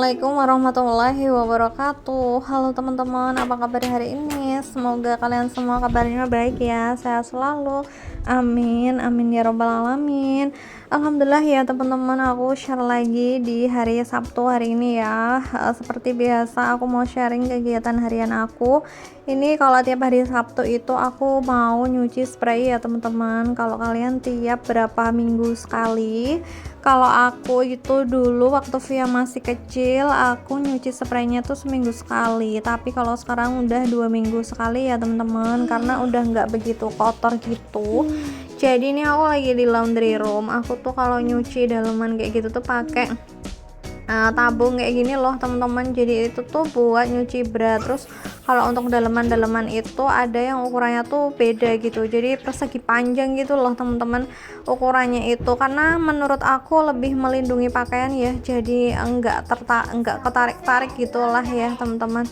Assalamualaikum warahmatullahi wabarakatuh. Halo teman-teman, apa kabar hari ini? Semoga kalian semua kabarnya baik ya, sehat selalu. Amin, amin ya robbal alamin. Alhamdulillah ya teman-teman, aku share lagi di hari Sabtu hari ini ya. Seperti biasa aku mau sharing kegiatan harian aku. Ini kalau tiap hari Sabtu itu aku mau nyuci spray ya teman-teman. Kalau kalian tiap berapa minggu sekali. Kalau aku itu dulu waktu Via masih kecil, aku nyuci spraynya tuh seminggu sekali. Tapi kalau sekarang udah 2 minggu sekali ya teman-teman, karena udah nggak begitu kotor gitu. Jadi ini aku lagi di laundry room. Aku tuh kalau nyuci daleman kayak gitu tuh pakai tabung kayak gini loh teman-teman. Jadi itu tuh buat nyuci bra. Terus kalau untuk daleman-daleman itu ada yang ukurannya tuh beda gitu, jadi persegi panjang gitu loh teman-teman ukurannya itu, karena menurut aku lebih melindungi pakaian ya, jadi enggak ketarik-tarik gitulah ya teman-teman.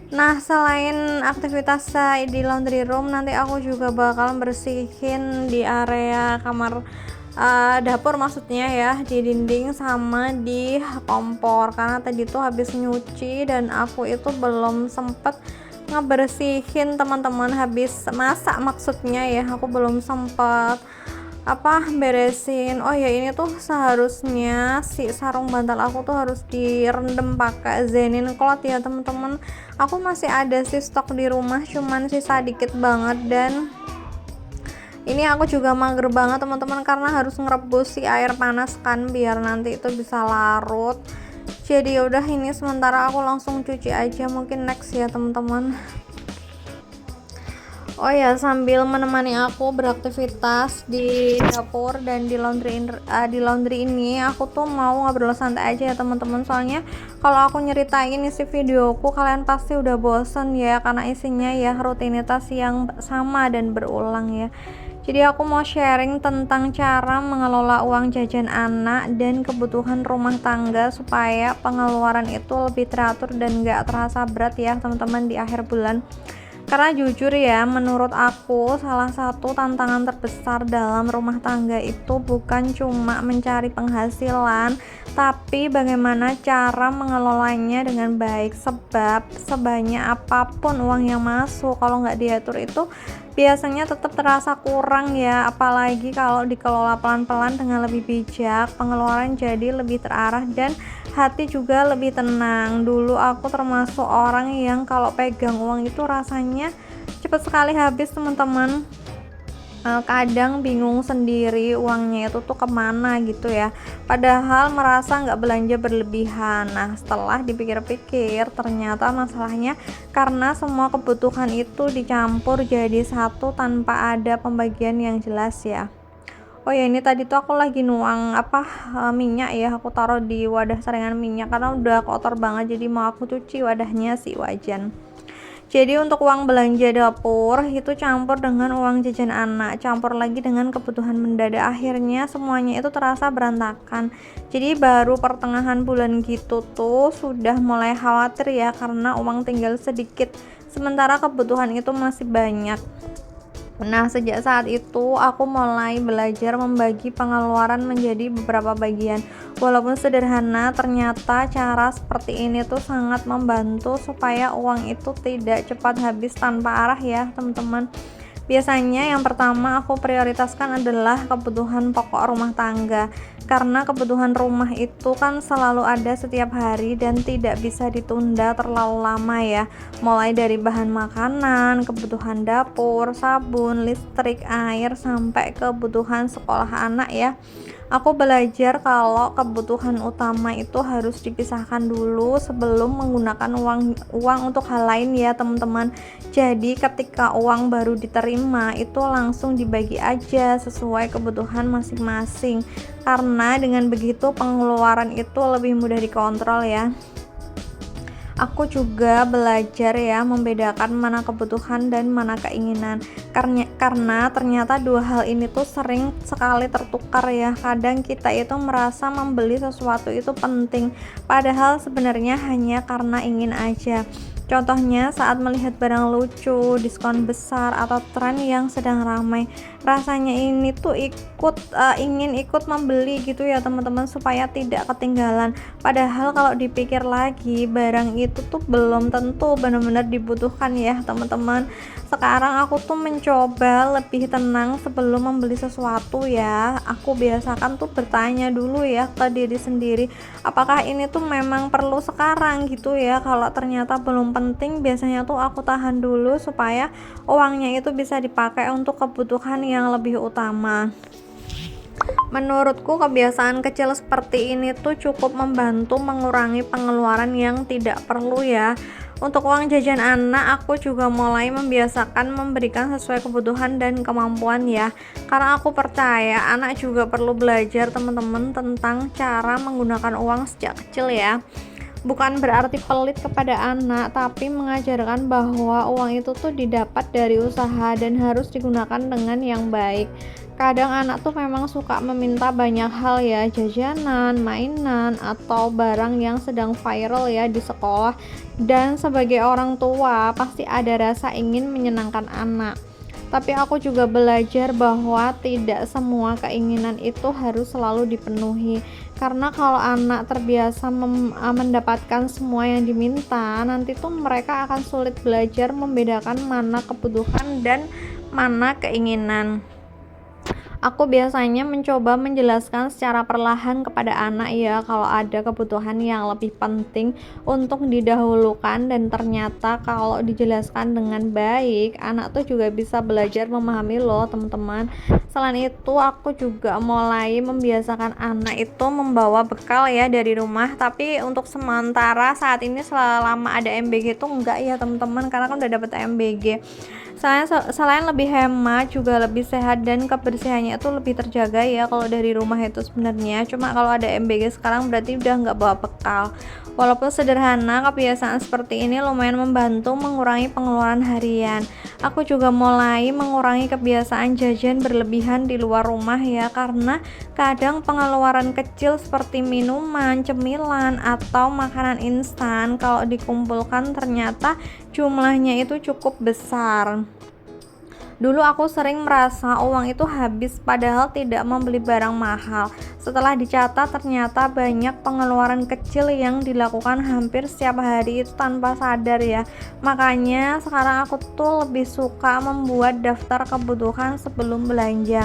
Nah, selain aktivitas saya di laundry room, nanti aku juga bakal bersihin di area kamar dapur, maksudnya ya, di dinding sama di kompor, karena tadi tuh habis nyuci dan aku itu belum sempet ngebersihin teman-teman, habis masak maksudnya ya, aku belum sempet beresin. Oh ya, ini tuh seharusnya si sarung bantal aku tuh harus direndam pakai Zenin Cloth ya teman-teman. Aku masih ada sih stok di rumah, cuman sisa dikit banget, dan ini aku juga mager banget teman-teman karena harus ngerebus si air panas kan biar nanti itu bisa larut. Jadi yaudah, ini sementara aku langsung cuci aja, mungkin next ya teman-teman. Oh ya, sambil menemani aku beraktivitas di dapur dan di laundry ini, aku tuh mau ngobrol santai aja ya teman-teman. Soalnya kalau aku nyeritain isi videoku, kalian pasti udah bosen ya, karena isinya ya rutinitas yang sama dan berulang ya. Jadi aku mau sharing tentang cara mengelola uang jajan anak dan kebutuhan rumah tangga supaya pengeluaran itu lebih teratur dan gak terasa berat ya teman-teman di akhir bulan. Karena jujur ya, menurut aku salah satu tantangan terbesar dalam rumah tangga itu bukan cuma mencari penghasilan, tapi bagaimana cara mengelolanya dengan baik. Sebab sebanyak apapun uang yang masuk, kalau nggak diatur itu biasanya tetap terasa kurang ya. Apalagi kalau dikelola pelan-pelan dengan lebih bijak, pengeluaran jadi lebih terarah dan hati juga lebih tenang. Dulu aku termasuk orang yang kalau pegang uang itu rasanya cepet sekali habis teman-teman. Kadang bingung sendiri uangnya itu tuh kemana gitu ya, padahal merasa nggak belanja berlebihan. Nah, setelah dipikir-pikir ternyata masalahnya karena semua kebutuhan itu dicampur jadi satu tanpa ada pembagian yang jelas ya. Oh ya, ini tadi tuh aku lagi nuang minyak ya, aku taruh di wadah saringan minyak karena udah kotor banget, jadi mau aku cuci wadahnya si wajan. Jadi untuk uang belanja dapur itu campur dengan uang jajan anak, campur lagi dengan kebutuhan mendadak, akhirnya semuanya itu terasa berantakan. Jadi baru pertengahan bulan gitu tuh sudah mulai khawatir ya, karena uang tinggal sedikit sementara kebutuhan itu masih banyak. Nah, sejak saat itu aku mulai belajar membagi pengeluaran menjadi beberapa bagian. Walaupun sederhana, ternyata cara seperti ini tuh sangat membantu supaya uang itu tidak cepat habis tanpa arah ya, teman-teman. Biasanya yang pertama aku prioritaskan adalah kebutuhan pokok rumah tangga, karena kebutuhan rumah itu kan selalu ada setiap hari dan tidak bisa ditunda terlalu lama ya. Mulai dari bahan makanan, kebutuhan dapur, sabun, listrik, air, sampai kebutuhan sekolah anak ya. Aku belajar kalau kebutuhan utama itu harus dipisahkan dulu sebelum menggunakan uang untuk hal lain ya teman-teman. Jadi ketika uang baru diterima itu langsung dibagi aja sesuai kebutuhan masing-masing, karena dengan begitu pengeluaran itu lebih mudah dikontrol ya. Aku juga belajar ya membedakan mana kebutuhan dan mana keinginan, karena ternyata dua hal ini tuh sering sekali tertukar ya. Kadang kita itu merasa membeli sesuatu itu penting, padahal sebenarnya hanya karena ingin aja. Contohnya saat melihat barang lucu, diskon besar, atau tren yang sedang ramai. Rasanya ini tuh ingin ikut membeli gitu ya teman-teman, supaya tidak ketinggalan. Padahal kalau dipikir lagi, barang itu tuh belum tentu benar-benar dibutuhkan ya teman-teman. Sekarang aku tuh mencoba lebih tenang sebelum membeli sesuatu ya. Aku biasakan tuh bertanya dulu ya ke diri sendiri, apakah ini tuh memang perlu sekarang gitu ya. Kalau ternyata belum penting, biasanya tuh aku tahan dulu supaya uangnya itu bisa dipakai untuk kebutuhan yang lebih utama. Menurutku kebiasaan kecil seperti ini tuh cukup membantu mengurangi pengeluaran yang tidak perlu ya. Untuk uang jajan anak, aku juga mulai membiasakan memberikan sesuai kebutuhan dan kemampuan ya. Karena aku percaya anak juga perlu belajar teman-teman tentang cara menggunakan uang sejak kecil ya. Bukan berarti pelit kepada anak, tapi mengajarkan bahwa uang itu tuh didapat dari usaha dan harus digunakan dengan yang baik. Kadang anak tuh memang suka meminta banyak hal ya, jajanan, mainan, atau barang yang sedang viral ya di sekolah. Dan sebagai orang tua, pasti ada rasa ingin menyenangkan anak. Tapi aku juga belajar bahwa tidak semua keinginan itu harus selalu dipenuhi. Karena kalau anak terbiasa mendapatkan semua yang diminta, nanti tuh mereka akan sulit belajar membedakan mana kebutuhan dan mana keinginan. Aku biasanya mencoba menjelaskan secara perlahan kepada anak ya, kalau ada kebutuhan yang lebih penting untuk didahulukan, dan ternyata kalau dijelaskan dengan baik, anak tuh juga bisa belajar memahami loh teman-teman. Selain itu, aku juga mulai membiasakan anak itu membawa bekal ya dari rumah, tapi untuk sementara saat ini selama ada MBG itu enggak ya teman-teman, karena kan udah dapet MBG. Selain lebih hemat, juga lebih sehat dan kebersihannya itu lebih terjaga ya kalau dari rumah itu sebenarnya. Cuma kalau ada MBG sekarang berarti udah nggak bawa bekal. Walaupun sederhana, kebiasaan seperti ini lumayan membantu mengurangi pengeluaran harian. Aku juga mulai mengurangi kebiasaan jajan berlebihan di luar rumah ya, karena kadang pengeluaran kecil seperti minuman, cemilan, atau makanan instan kalau dikumpulkan ternyata jumlahnya itu cukup besar. Dulu aku sering merasa uang itu habis padahal tidak membeli barang mahal. Setelah dicatat, ternyata banyak pengeluaran kecil yang dilakukan hampir setiap hari itu tanpa sadar ya. Makanya sekarang aku tuh lebih suka membuat daftar kebutuhan sebelum belanja.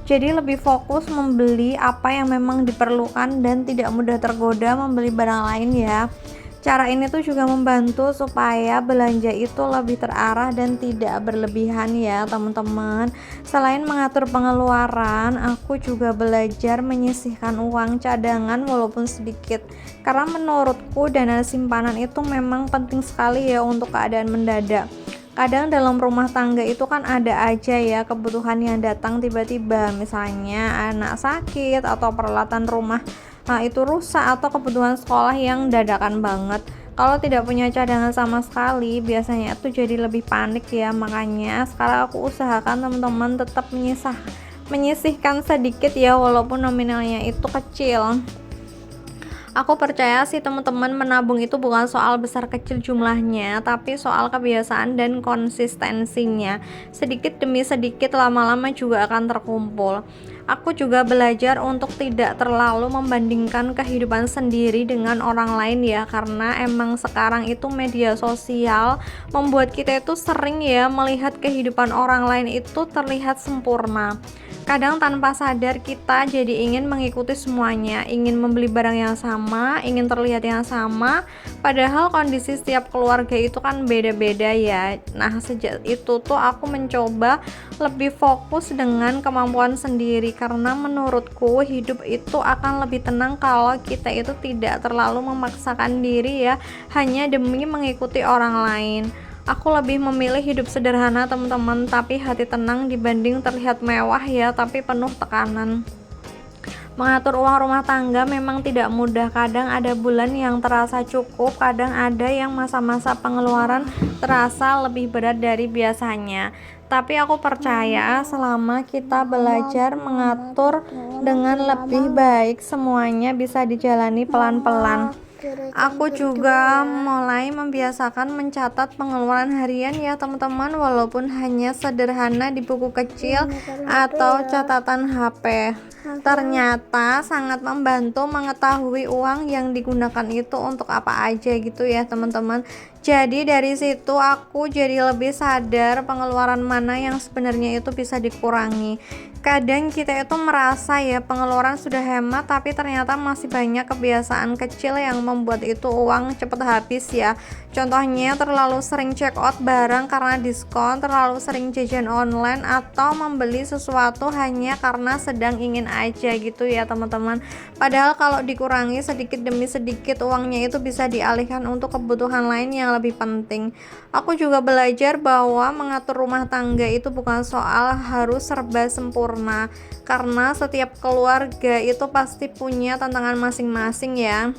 Jadi lebih fokus membeli apa yang memang diperlukan dan tidak mudah tergoda membeli barang lain ya. Cara ini tuh juga membantu supaya belanja itu lebih terarah dan tidak berlebihan ya teman-teman. Selain mengatur pengeluaran, aku juga belajar menyisihkan uang cadangan walaupun sedikit. Karena menurutku dana simpanan itu memang penting sekali ya untuk keadaan mendadak. Kadang dalam rumah tangga itu kan ada aja ya kebutuhan yang datang tiba-tiba, misalnya anak sakit atau peralatan rumah itu rusak, atau kebutuhan sekolah yang dadakan banget. Kalau tidak punya cadangan sama sekali, biasanya itu jadi lebih panik ya. Makanya sekarang aku usahakan teman-teman tetap menyisihkan sedikit ya, walaupun nominalnya itu kecil. Aku percaya sih teman-teman, menabung itu bukan soal besar kecil jumlahnya, tapi soal kebiasaan dan konsistensinya. Sedikit demi sedikit, lama-lama juga akan terkumpul. Aku juga belajar untuk tidak terlalu membandingkan kehidupan sendiri dengan orang lain ya, karena emang sekarang itu media sosial membuat kita itu sering ya melihat kehidupan orang lain itu terlihat sempurna. Kadang tanpa sadar kita jadi ingin mengikuti semuanya, ingin membeli barang yang sama, ingin terlihat yang sama, padahal kondisi setiap keluarga itu kan beda-beda ya. Nah, sejak itu tuh aku mencoba lebih fokus dengan kemampuan sendiri, karena menurutku hidup itu akan lebih tenang kalau kita itu tidak terlalu memaksakan diri ya, hanya demi mengikuti orang lain. Aku lebih memilih hidup sederhana teman-teman, tapi hati tenang dibanding terlihat mewah ya, tapi penuh tekanan. Mengatur uang rumah tangga memang tidak mudah. Kadang ada bulan yang terasa cukup, kadang ada yang masa-masa pengeluaran terasa lebih berat dari biasanya. Tapi aku percaya selama kita belajar mengatur dengan lebih baik, semuanya bisa dijalani pelan-pelan. Aku juga mulai membiasakan mencatat pengeluaran harian ya teman-teman, walaupun hanya sederhana di buku kecil atau catatan HP. Ternyata sangat membantu mengetahui uang yang digunakan itu untuk apa aja gitu ya teman-teman. Jadi dari situ aku jadi lebih sadar pengeluaran mana yang sebenarnya itu bisa dikurangi. Kadang kita itu merasa ya pengeluaran sudah hemat, tapi ternyata masih banyak kebiasaan kecil yang membuat itu uang cepat habis ya. Contohnya terlalu sering check out barang karena diskon, terlalu sering jajan online, atau membeli sesuatu hanya karena sedang ingin aja gitu ya teman-teman. Padahal kalau dikurangi sedikit demi sedikit, uangnya itu bisa dialihkan untuk kebutuhan lain yang lebih penting. Aku juga belajar bahwa mengatur rumah tangga itu bukan soal harus serba sempurna, karena setiap keluarga itu pasti punya tantangan masing-masing ya.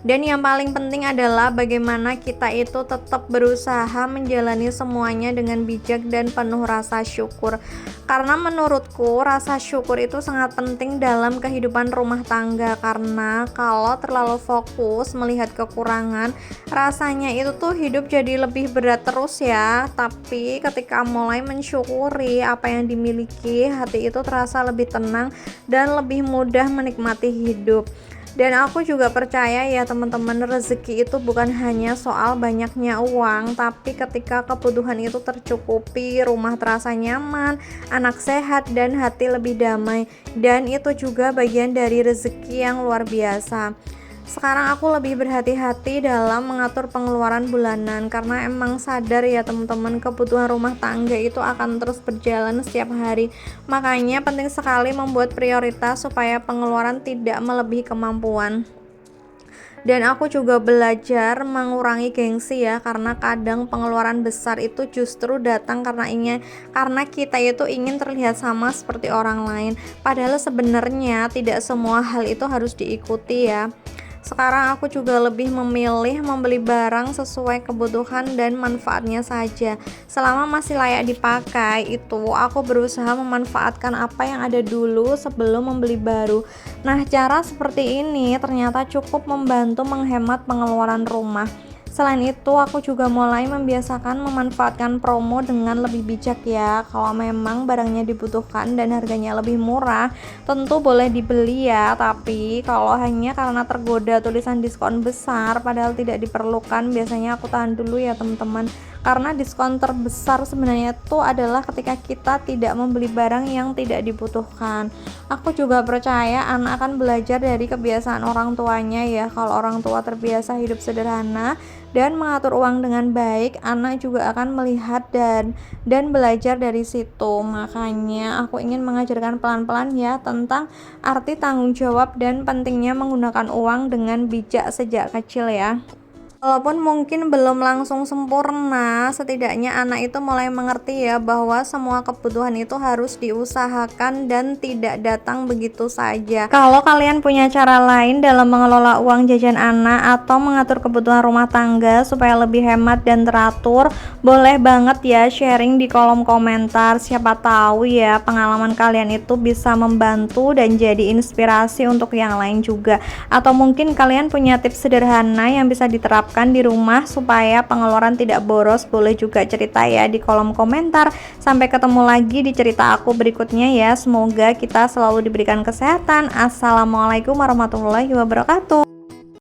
Dan yang paling penting adalah bagaimana kita itu tetap berusaha menjalani semuanya dengan bijak dan penuh rasa syukur. Karena menurutku rasa syukur itu sangat penting dalam kehidupan rumah tangga, karena kalau terlalu fokus melihat kekurangan, rasanya itu tuh hidup jadi lebih berat terus ya. Tapi ketika mulai mensyukuri apa yang dimiliki, hati itu terasa lebih tenang dan lebih mudah menikmati hidup. Dan aku juga percaya ya teman-teman, rezeki itu bukan hanya soal banyaknya uang, tapi ketika kebutuhan itu tercukupi, rumah terasa nyaman, anak sehat, dan hati lebih damai. Dan itu juga bagian dari rezeki yang luar biasa. Sekarang aku lebih berhati-hati dalam mengatur pengeluaran bulanan, karena emang sadar ya teman-teman, kebutuhan rumah tangga itu akan terus berjalan setiap hari. Makanya penting sekali membuat prioritas supaya pengeluaran tidak melebihi kemampuan. Dan aku juga belajar mengurangi gengsi ya, karena kadang pengeluaran besar itu justru datang karena kita itu ingin terlihat sama seperti orang lain. Padahal sebenarnya tidak semua hal itu harus diikuti ya. Sekarang aku juga lebih memilih membeli barang sesuai kebutuhan dan manfaatnya saja. Selama masih layak dipakai, itu aku berusaha memanfaatkan apa yang ada dulu sebelum membeli baru. Nah, cara seperti ini ternyata cukup membantu menghemat pengeluaran rumah. Selain itu, aku juga mulai membiasakan memanfaatkan promo dengan lebih bijak ya. Kalau memang barangnya dibutuhkan dan harganya lebih murah, tentu boleh dibeli ya. Tapi kalau hanya karena tergoda tulisan diskon besar padahal tidak diperlukan, biasanya aku tahan dulu ya teman-teman. Karena diskon terbesar sebenarnya itu adalah ketika kita tidak membeli barang yang tidak dibutuhkan. Aku juga percaya anak akan belajar dari kebiasaan orang tuanya ya. Kalau orang tua terbiasa hidup sederhana dan mengatur uang dengan baik, anak juga akan melihat dan belajar dari situ. Makanya aku ingin mengajarkan pelan-pelan ya tentang arti tanggung jawab dan pentingnya menggunakan uang dengan bijak sejak kecil ya. Walaupun mungkin belum langsung sempurna, setidaknya anak itu mulai mengerti ya bahwa semua kebutuhan itu harus diusahakan dan tidak datang begitu saja. Kalau kalian punya cara lain dalam mengelola uang jajan anak atau mengatur kebutuhan rumah tangga supaya lebih hemat dan teratur, boleh banget ya sharing di kolom komentar. Siapa tahu ya pengalaman kalian itu bisa membantu dan jadi inspirasi untuk yang lain juga. Atau mungkin kalian punya tips sederhana yang bisa diterapkan di rumah supaya pengeluaran tidak boros, boleh juga cerita ya di kolom komentar. Sampai ketemu lagi di cerita aku berikutnya ya. Semoga kita selalu diberikan kesehatan. Assalamualaikum warahmatullahi wabarakatuh.